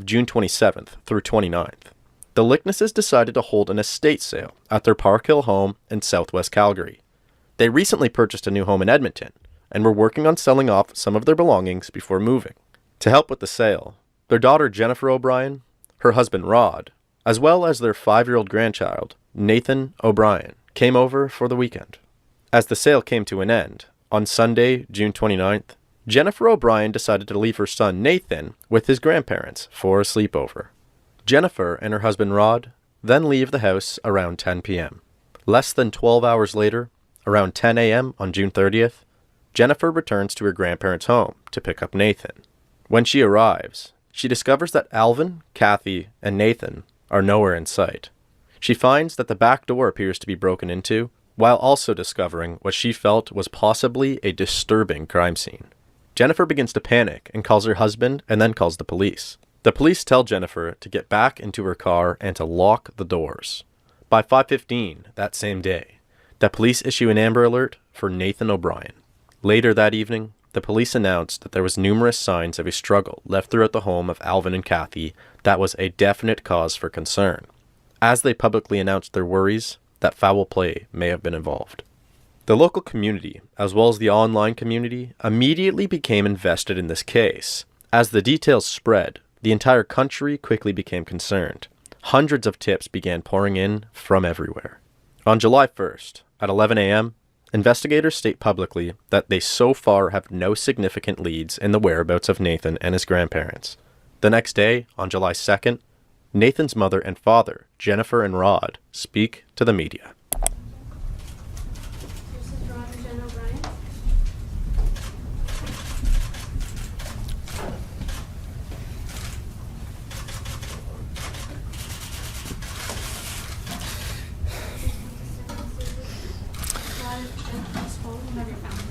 June 27th through 29th. The Licknesses decided to hold an estate sale at their Park Hill home in southwest Calgary. They recently purchased a new home in Edmonton and were working on selling off some of their belongings before moving. To help with the sale, their daughter Jennifer O'Brien, her husband Rod, as well as their 5-year-old grandchild, Nathan O'Brien, came over for the weekend. As the sale came to an end, on Sunday, June 29th, Jennifer O'Brien decided to leave her son Nathan with his grandparents for a sleepover. Jennifer and her husband Rod then leave the house around 10 p.m. Less than 12 hours later, around 10 a.m. on June 30th, Jennifer returns to her grandparents' home to pick up Nathan. When she arrives, she discovers that Alvin, Kathy, and Nathan are nowhere in sight. She finds that the back door appears to be broken into, while also discovering what she felt was possibly a disturbing crime scene. Jennifer begins to panic and calls her husband and then calls the police. The police tell Jennifer to get back into her car and to lock the doors. By 5:15 that same day, the police issue an Amber Alert for Nathan O'Brien. Later that evening, the police announced that there was numerous signs of a struggle left throughout the home of Alvin and Kathy that was a definite cause for concern, as they publicly announced their worries that foul play may have been involved. The local community, as well as the online community, immediately became invested in this case. As the details spread, the entire country quickly became concerned. Hundreds of tips began pouring in from everywhere. On July 1st, at 11 a.m., investigators state publicly that they so far have no significant leads in the whereabouts of Nathan and his grandparents. The next day, on July 2nd, Nathan's mother and father, Jennifer and Rod, speak to the media. This is Rod and Jen O'Brien.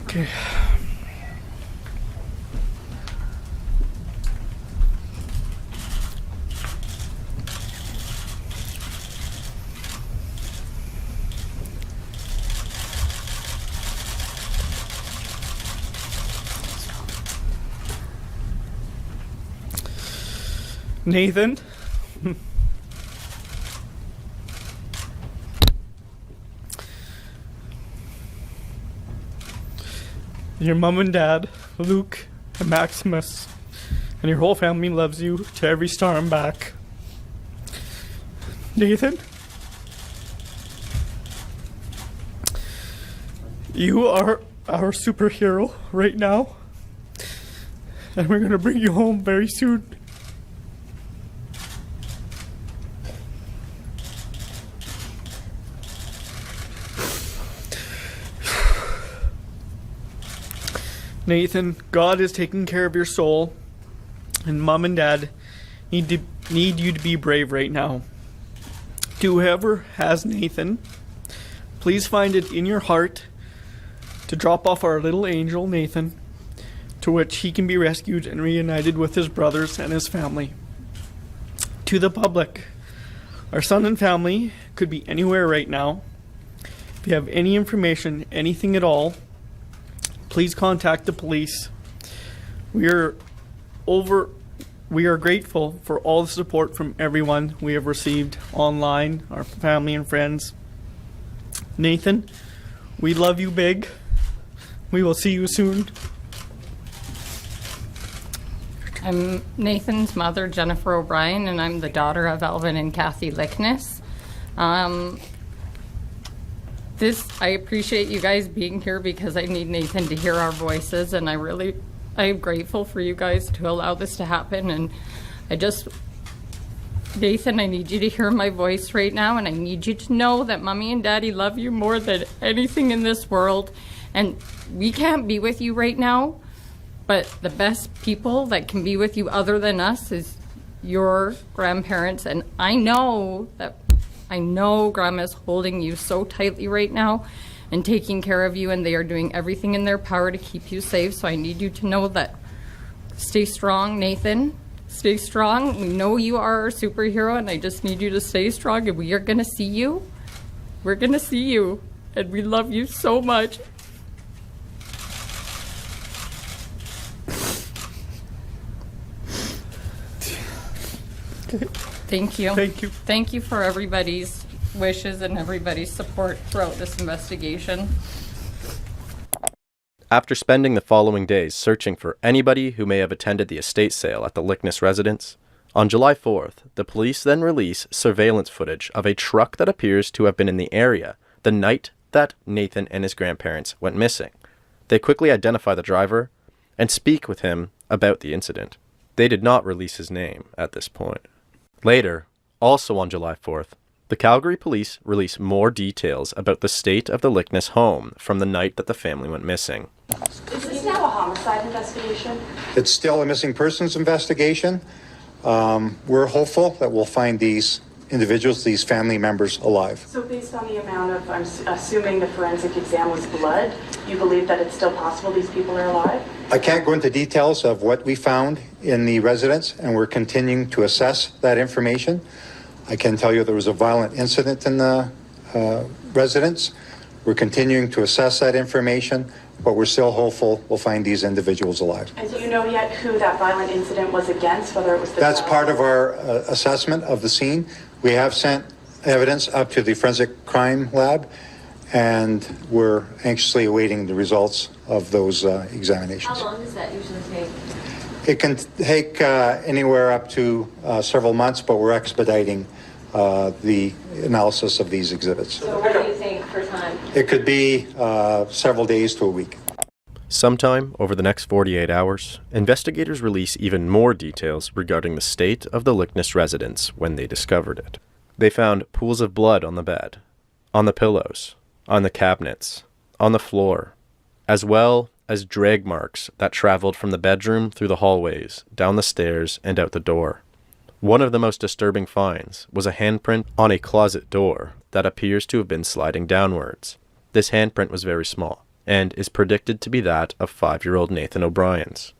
Okay. Nathan? Your mom and dad, Luke and Maximus, and your whole family loves you to every star and back. Nathan? You are our superhero right now, and we're gonna bring you home very soon. Nathan, God is taking care of your soul, and Mom and Dad need you to be brave right now. To whoever has Nathan, please find it in your heart to drop off our little angel Nathan, to which he can be rescued and reunited with his brothers and his family. To the public, our son and family could be anywhere right now. If you have any information, anything at all, please contact the police. We are grateful for all the support from everyone we have received online, our family and friends. Nathan, we love you big. We will see you soon. I'm Nathan's mother, Jennifer O'Brien, and I'm the daughter of Alvin and Kathy Lickness. I appreciate you guys being here because I need Nathan to hear our voices, and I'm grateful for you guys to allow this to happen. And Nathan, I need you to hear my voice right now, and I need you to know that Mommy and Daddy love you more than anything in this world. And we can't be with you right now, but the best people that can be with you other than us is your grandparents. And I know Grandma's holding you so tightly right now and taking care of you, and they are doing everything in their power to keep you safe. So I need you to know that. Stay strong, Nathan. Stay strong. We know you are our superhero, and I just need you to stay strong, and we are going to see you. We're going to see you, and we love you so much. Thank you. Thank you. Thank you for everybody's wishes and everybody's support throughout this investigation. After spending the following days searching for anybody who may have attended the estate sale at the Lickness residence, on July 4th, the police then release surveillance footage of a truck that appears to have been in the area the night that Nathan and his grandparents went missing. They quickly identify the driver and speak with him about the incident. They did not release his name at this point. Later, also on July 4th, the Calgary police release more details about the state of the Lickness home from the night that the family went missing. Is this now a homicide investigation? It's still a missing persons investigation. We're hopeful that we'll find these individuals, these family members, alive. So based on the amount of, I'm assuming the forensic exam was blood, you believe that it's still possible these people are alive? I can't go into details of what we found in the residence, and we're continuing to assess that information. I can tell you there was a violent incident in the residence. We're continuing to assess that information, but we're still hopeful we'll find these individuals alive. And do you know yet who that violent incident was against, whether it was the That's child? part of our assessment of the scene. We have sent evidence up to the forensic crime lab, and we're anxiously awaiting the results of those examinations. How long does that usually take? It can take anywhere up to several months, but we're expediting the analysis of these exhibits. So what do you think for time? It could be several days to a week. Sometime over the next 48 hours, investigators release even more details regarding the state of the Lickness residence when they discovered it. They found pools of blood on the bed, on the pillows, on the cabinets, on the floor, as well as drag marks that traveled from the bedroom through the hallways, down the stairs, and out the door. One of the most disturbing finds was a handprint on a closet door that appears to have been sliding downwards. This handprint was very small, and is predicted to be that of 5-year-old Nathan O'Brien's.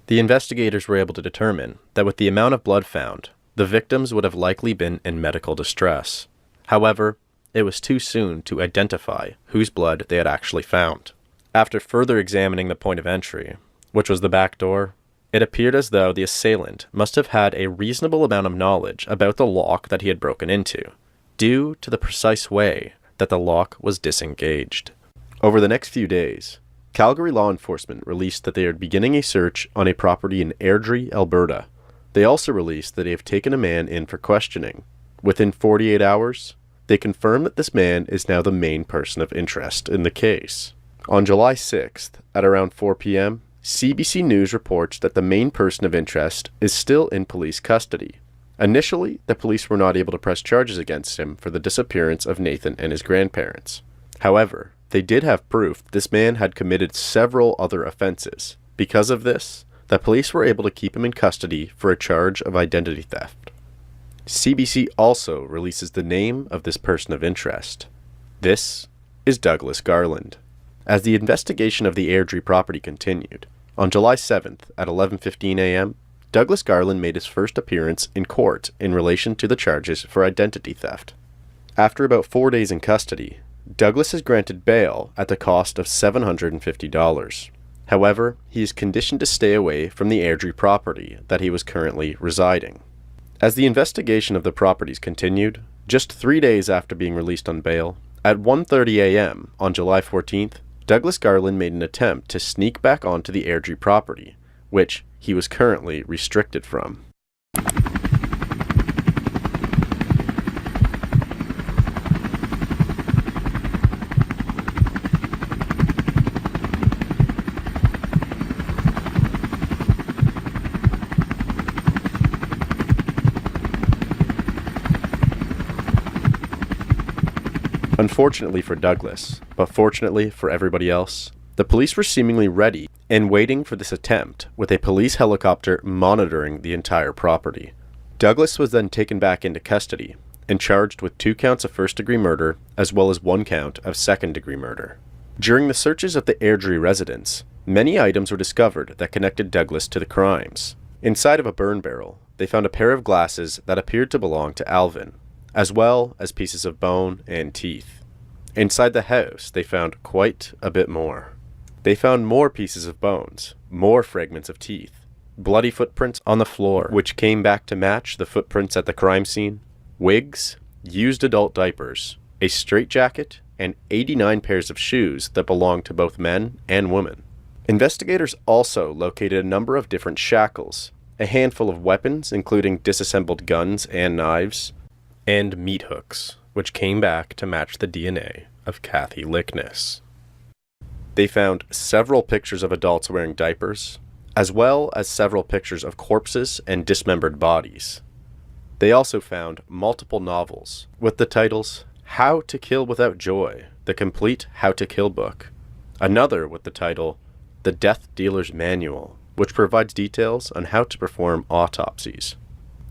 The investigators were able to determine that with the amount of blood found, the victims would have likely been in medical distress. However, it was too soon to identify whose blood they had actually found. After further examining the point of entry, which was the back door, it appeared as though the assailant must have had a reasonable amount of knowledge about the lock that he had broken into, due to the precise way that the lock was disengaged. Over the next few days, Calgary law enforcement released that they are beginning a search on a property in Airdrie, Alberta. They also released that they have taken a man in for questioning. Within 48 hours, they confirmed that this man is now the main person of interest in the case. On July 6th, at around 4 p.m., CBC News reports that the main person of interest is still in police custody. Initially, the police were not able to press charges against him for the disappearance of Nathan and his grandparents. However, they did have proof this man had committed several other offenses. Because of this, the police were able to keep him in custody for a charge of identity theft. CBC also releases the name of this person of interest. This is Douglas Garland. As the investigation of the Airdrie property continued, on July 7th at 11:15 a.m., Douglas Garland made his first appearance in court in relation to the charges for identity theft. After about 4 days in custody, Douglas is granted bail at the cost of $750. However, he is conditioned to stay away from the Airdrie property that he was currently residing. As the investigation of the properties continued, just 3 days after being released on bail, at 1:30 a.m. on July 14th, Douglas Garland made an attempt to sneak back onto the Airdrie property, which he was currently restricted from. Unfortunately for Douglas, but fortunately for everybody else, the police were seemingly ready and waiting for this attempt, with a police helicopter monitoring the entire property. Douglas was then taken back into custody and charged with 2 counts of first-degree murder as well as 1 count of second-degree murder. During the searches of the Airdrie residence, many items were discovered that connected Douglas to the crimes. Inside of a burn barrel, they found a pair of glasses that appeared to belong to Alvin, as well as pieces of bone and teeth. Inside the house, they found quite a bit more. They found more pieces of bones, more fragments of teeth, bloody footprints on the floor, which came back to match the footprints at the crime scene, wigs, used adult diapers, a straitjacket, and 89 pairs of shoes that belonged to both men and women. Investigators also located a number of different shackles, a handful of weapons including disassembled guns and knives, and meat hooks, which came back to match the DNA of Kathy Lickness. They found several pictures of adults wearing diapers, as well as several pictures of corpses and dismembered bodies. They also found multiple novels with the titles How to Kill Without Joy, the complete How to Kill book, another with the title The Death Dealer's Manual, which provides details on how to perform autopsies.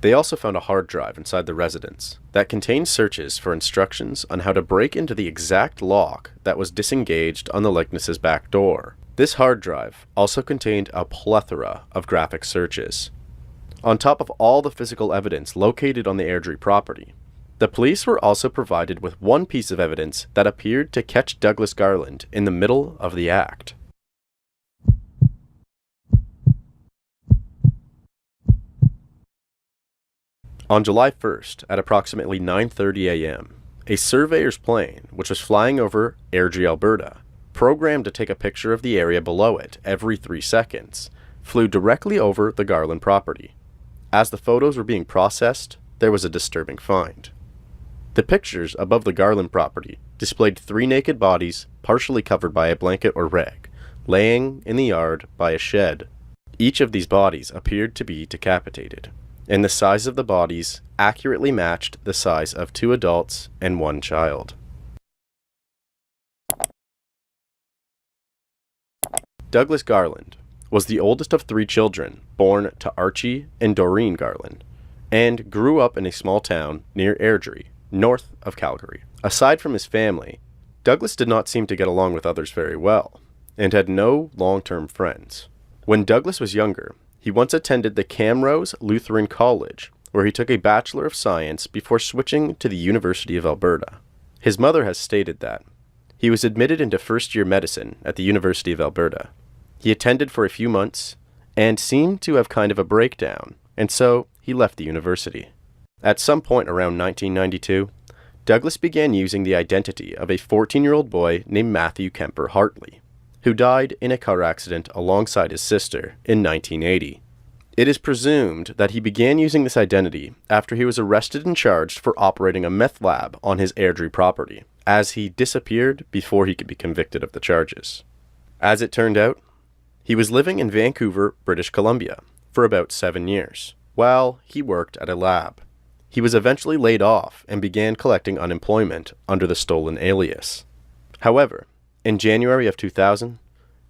They also found a hard drive inside the residence that contained searches for instructions on how to break into the exact lock that was disengaged on the Licknesses' back door. This hard drive also contained a plethora of graphic searches. On top of all the physical evidence located on the Airdrie property, the police were also provided with one piece of evidence that appeared to catch Douglas Garland in the middle of the act. On July 1st, at approximately 9:30 a.m., a surveyor's plane, which was flying over Airdrie, Alberta, programmed to take a picture of the area below it every 3 seconds, flew directly over the Garland property. As the photos were being processed, there was a disturbing find. The pictures above the Garland property displayed 3 naked bodies partially covered by a blanket or rag, laying in the yard by a shed. Each of these bodies appeared to be decapitated, and the size of the bodies accurately matched the size of 2 adults and 1 child. Douglas Garland was the oldest of 3 children born to Archie and Doreen Garland, and grew up in a small town near Airdrie, north of Calgary. Aside from his family, Douglas did not seem to get along with others very well, and had no long-term friends. When Douglas was younger, he once attended the Camrose Lutheran College, where he took a Bachelor of Science before switching to the University of Alberta. His mother has stated that he was admitted into first-year medicine at the University of Alberta. He attended for a few months and seemed to have kind of a breakdown, and so he left the university. At some point around 1992, Douglas began using the identity of a 14-year-old boy named Matthew Kemper Hartley, who died in a car accident alongside his sister in 1980. It is presumed that he began using this identity after he was arrested and charged for operating a meth lab on his Airdrie property, as he disappeared before he could be convicted of the charges. As it turned out, he was living in Vancouver, British Columbia, for about 7 years, while he worked at a lab. He was eventually laid off and began collecting unemployment under the stolen alias. However, in January of 2000,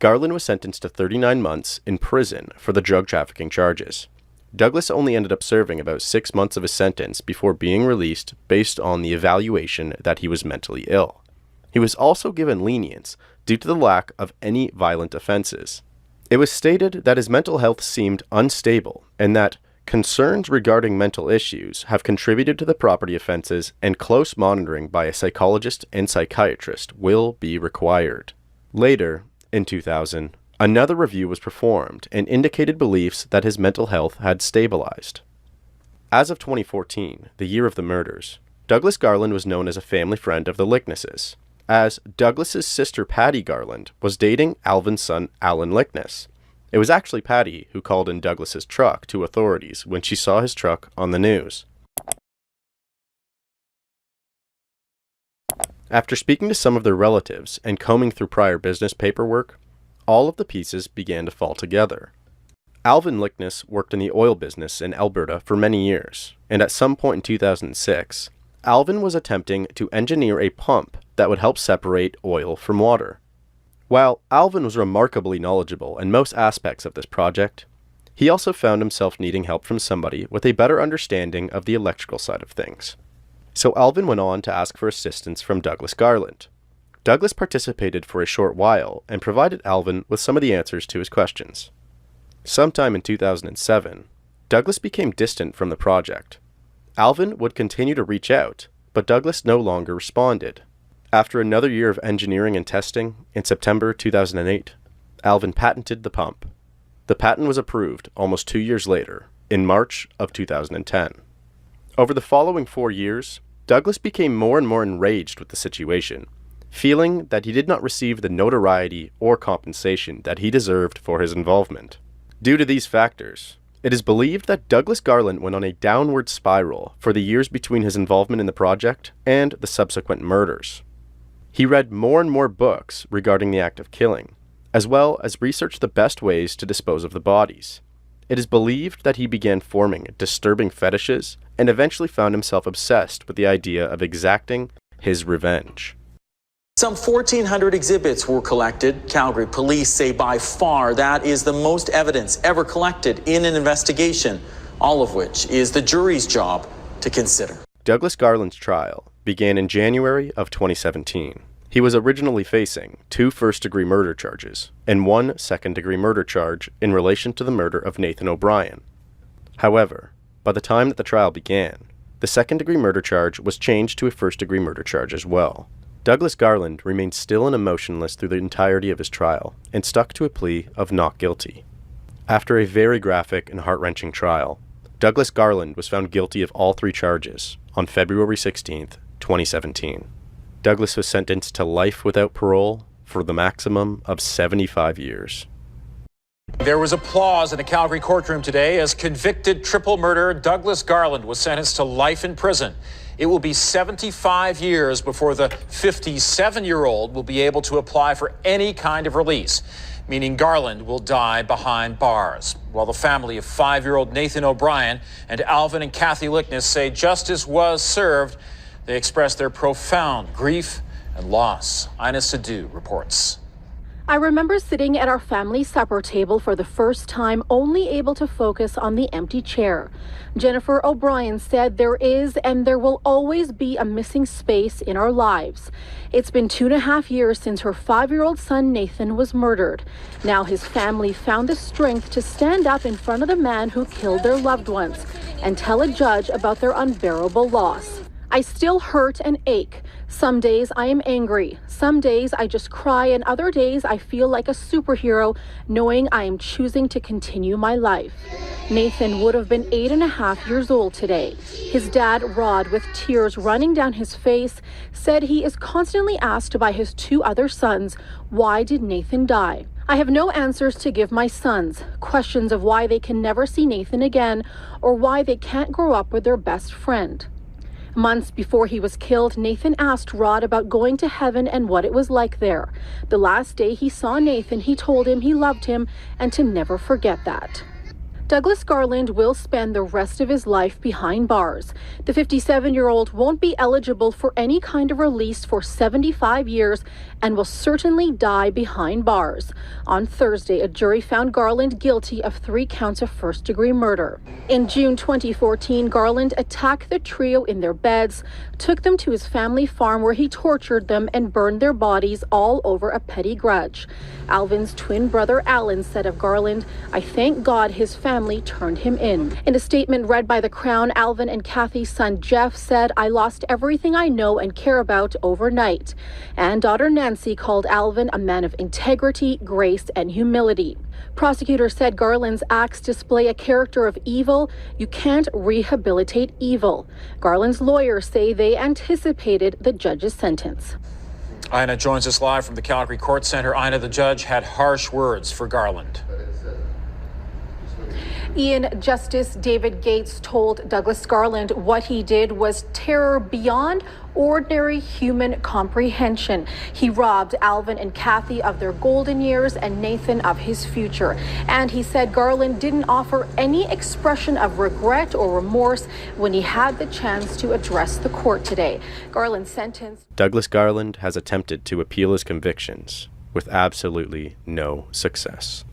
Garland was sentenced to 39 months in prison for the drug trafficking charges. Douglas only ended up serving about 6 months of his sentence before being released based on the evaluation that he was mentally ill. He was also given lenience due to the lack of any violent offenses. It was stated that his mental health seemed unstable and that concerns regarding mental issues have contributed to the property offenses, and close monitoring by a psychologist and psychiatrist will be required. Later, in 2000, another review was performed and indicated beliefs that his mental health had stabilized. As of 2014, the year of the murders, Douglas Garland was known as a family friend of the Licknesses, as Douglas's sister Patty Garland was dating Alvin's son Alan Lickness. It was actually Patty who called in Douglas's truck to authorities when she saw his truck on the news. After speaking to some of their relatives and combing through prior business paperwork, all of the pieces began to fall together. Alvin Lickness worked in the oil business in Alberta for many years, and at some point in 2006, Alvin was attempting to engineer a pump that would help separate oil from water. While Alvin was remarkably knowledgeable in most aspects of this project, he also found himself needing help from somebody with a better understanding of the electrical side of things. So Alvin went on to ask for assistance from Douglas Garland. Douglas participated for a short while and provided Alvin with some of the answers to his questions. Sometime in 2007, Douglas became distant from the project. Alvin would continue to reach out, but Douglas no longer responded. After another year of engineering and testing, in September 2008, Alvin patented the pump. The patent was approved almost 2 years later, in March of 2010. Over the following 4 years, Douglas became more and more enraged with the situation, feeling that he did not receive the notoriety or compensation that he deserved for his involvement. Due to these factors, it is believed that Douglas Garland went on a downward spiral for the years between his involvement in the project and the subsequent murders. He read more and more books regarding the act of killing, as well as researched the best ways to dispose of the bodies. It is believed that he began forming disturbing fetishes and eventually found himself obsessed with the idea of exacting his revenge. Some 1,400 exhibits were collected. Calgary police say by far that is the most evidence ever collected in an investigation, all of which is the jury's job to consider. Douglas Garland's trial began in January of 2017. He was originally facing 2 first-degree murder charges and 1 second-degree murder charge in relation to the murder of Nathan O'Brien. However, by the time that the trial began, the second-degree murder charge was changed to a first-degree murder charge as well. Douglas Garland remained still and emotionless through the entirety of his trial and stuck to a plea of not guilty. After a very graphic and heart-wrenching trial, Douglas Garland was found guilty of all 3 charges on February 16, 2017. Douglas was sentenced to life without parole for the maximum of 75 years. There was applause in a Calgary courtroom today as convicted triple murderer Douglas Garland was sentenced to life in prison. It will be 75 years before the 57-year-old will be able to apply for any kind of release, meaning Garland will die behind bars. While the family of 5-year-old Nathan O'Brien and Alvin and Kathy Lickness say justice was served, they express their profound grief and loss. Ina Sadu reports. I remember sitting at our family supper table for the first time, only able to focus on the empty chair. Jennifer O'Brien said there is and there will always be a missing space in our lives. It's been 2.5 years since her 5-year-old son Nathan was murdered. Now his family found the strength to stand up in front of the man who killed their loved ones and tell a judge about their unbearable loss. I still hurt and ache. Some days I am angry. Some days I just cry, and other days I feel like a superhero knowing I am choosing to continue my life. Nathan would have been 8.5 years old today. His dad, Rod, with tears running down his face, said he is constantly asked by his 2 other sons, why did Nathan die? I have no answers to give my sons, questions of why they can never see Nathan again or why they can't grow up with their best friend. Months before he was killed, Nathan asked Rod about going to heaven and what it was like there. The last day he saw Nathan, he told him he loved him and to never forget that. Douglas Garland will spend the rest of his life behind bars. The 57-year-old won't be eligible for any kind of release for 75 years and will certainly die behind bars. On Thursday, a jury found Garland guilty of 3 counts of first-degree murder. In June 2014, Garland attacked the trio in their beds, took them to his family farm where he tortured them and burned their bodies all over a petty grudge. Alvin's twin brother Alan said of Garland, "I thank God his family turned him in." In a statement read by the Crown, Alvin and Kathy's son Jeff said, "I lost everything I know and care about overnight." And daughter Nancy called Alvin a man of integrity, grace, and humility. Prosecutors said Garland's acts display a character of evil. You can't rehabilitate evil. Garland's lawyers say they anticipated the judge's sentence. Ina joins us live from the Calgary Court Centre. Ina, the judge had harsh words for Garland. Ian, Justice David Gates told Douglas Garland what he did was terror beyond ordinary human comprehension. He robbed Alvin and Kathy of their golden years and Nathan of his future. And he said Garland didn't offer any expression of regret or remorse when he had the chance to address the court today. Garland's sentence. Douglas Garland has attempted to appeal his convictions with absolutely no success.